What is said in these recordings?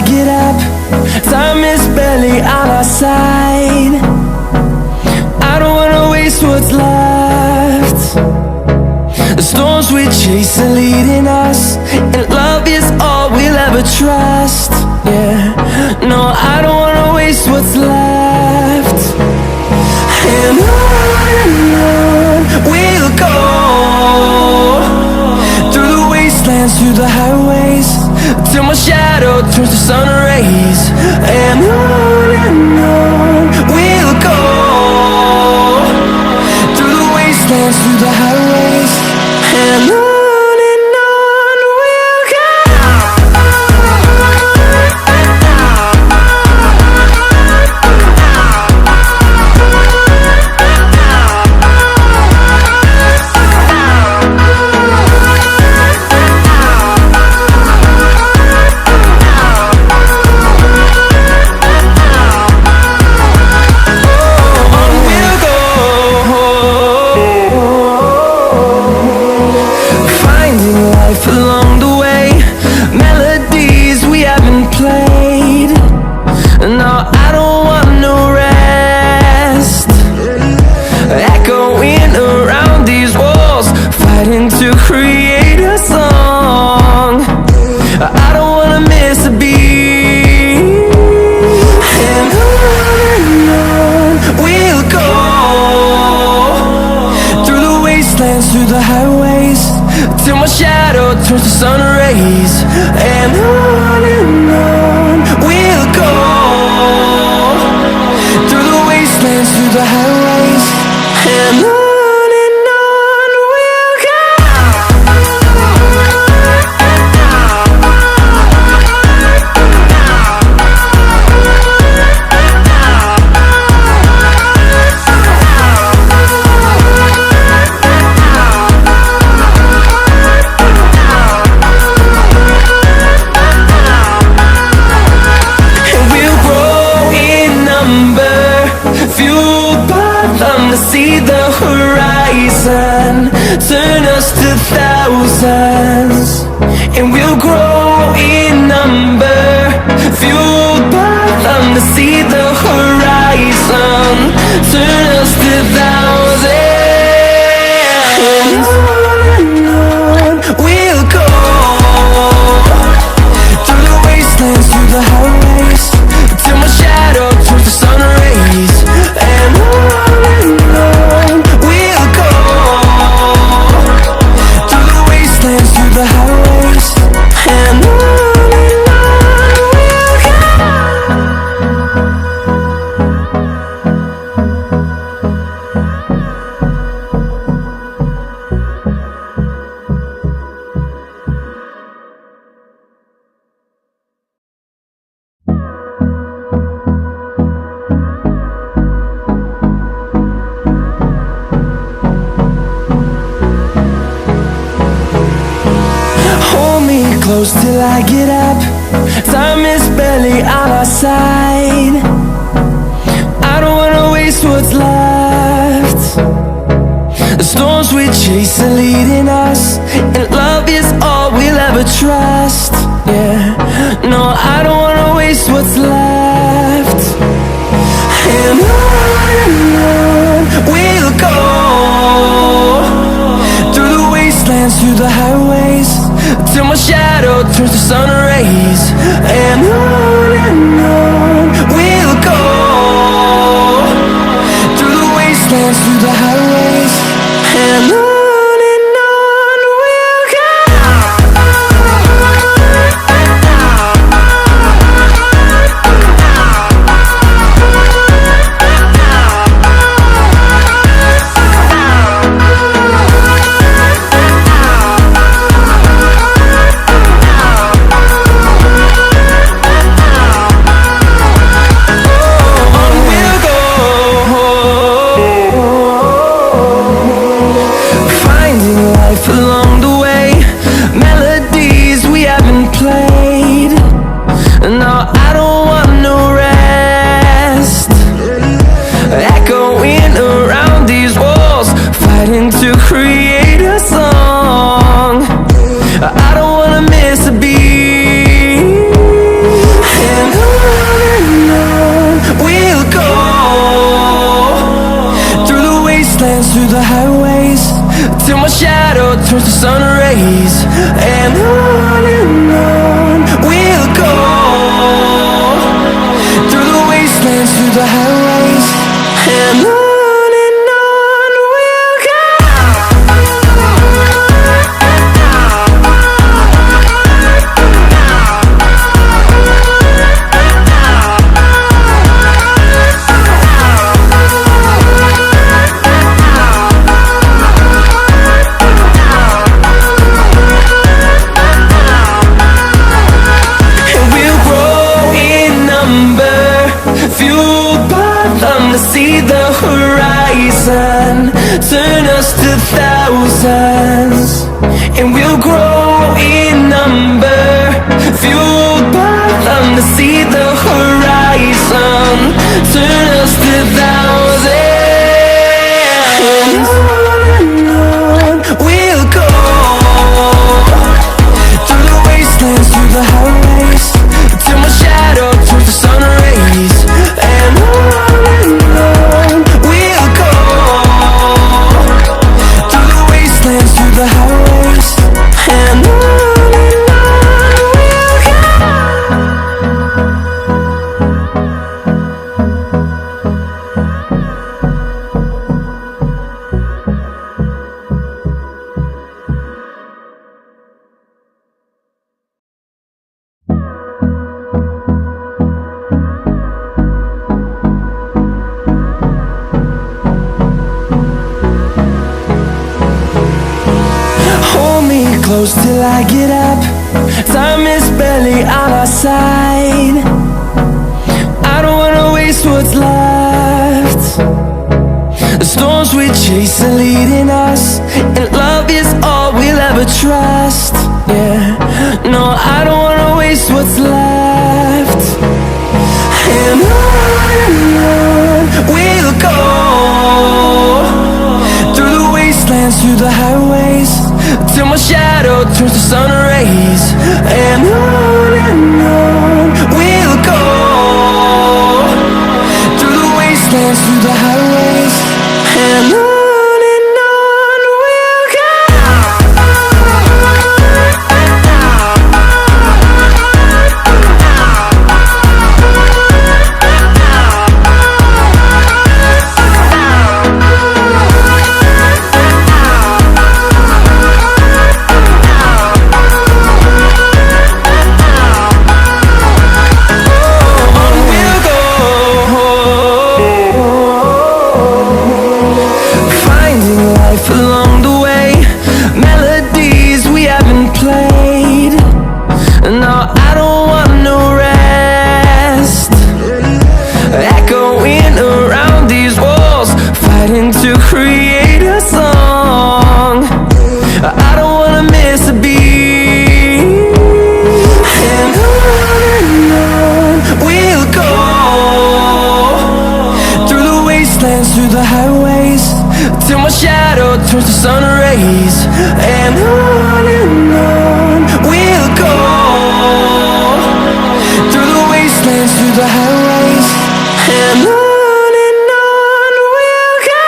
get up. Time is barely on our side. I don't wanna waste what's left. The storms we chase are leading us, and love is all we'll ever trust. Yeah, no, I don't wanna waste what's left. And on we'll go, through the wastelands, through the highways, till my shadow turns to sun rays. And on we'll go, through the wastelands, through the highways, and on we'll go. Along the way, melodies we haven't played. No, I don't want no rest. Echoing around these walls, fighting to create a song. I don't wanna miss a beat. And on we'll go, through the wastelands, through the highways, till my shadow turns to sun rays. And on we'll go, through the wastelands, through the highways, and on we'll go. To see the horizon turn us to thousands, and we'll grow in number, fueled by them. To see the horizon turn us to thousands, and on we'll go, through the wastelands, through the highways, till my shadow turns to sun rays. And on we'll go, through the wastelands, through the highways, and on we'll go. Close till I get up. Time is barely on our side. I don't wanna waste what's left. The storms we chase are leading us, and love is all we'll ever trust. Yeah, no, I don't wanna waste what's left. And on we'll go, through the wastelands, through the highways, till my shadow turns to sun rays. And on we'll go, through the wastelands, through the highways, and on we'll go. till my shadow turns to sun rays. And on we'll go, through the wastelands, through the highways. And on we'll go. See the horizon, turn us to thousands, and we'll grow in number, fueled by them to see the horizon, turn us to thousands. And on we'll go, through the wastelands, through the highways, till my shadow turns to sun rays. And on we'll go, through the wastelands, through the highways. And on we'll close till I get up. Time is barely on our side. I don't wanna waste what's left. The storms we chase are leading us, and love is all we'll ever trust. Yeah, no, I don't wanna waste what's left. And on we'll go, through the wastelands, through the highways, till my shadow turns to sun rays. And on we'll go, through the wastelands, through the highways. And on we'll go. Along the way, melodies we haven't played. No, I don't want no rest. Echoing around these walls, fighting to create a song. I don't wanna miss a beat. And on we'll go, through the wastelands, through the highways, till my shadow turns to sun rays. And on we'll go, through the wastelands, through the highways. And on we'll go.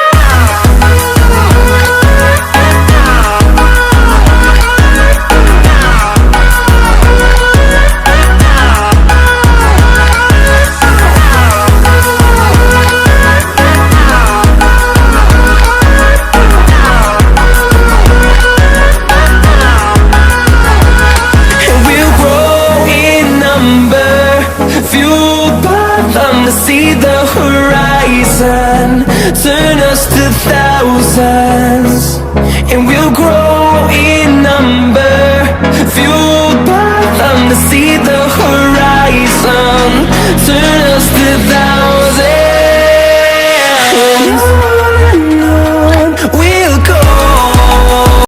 See the horizon, turn us to thousands.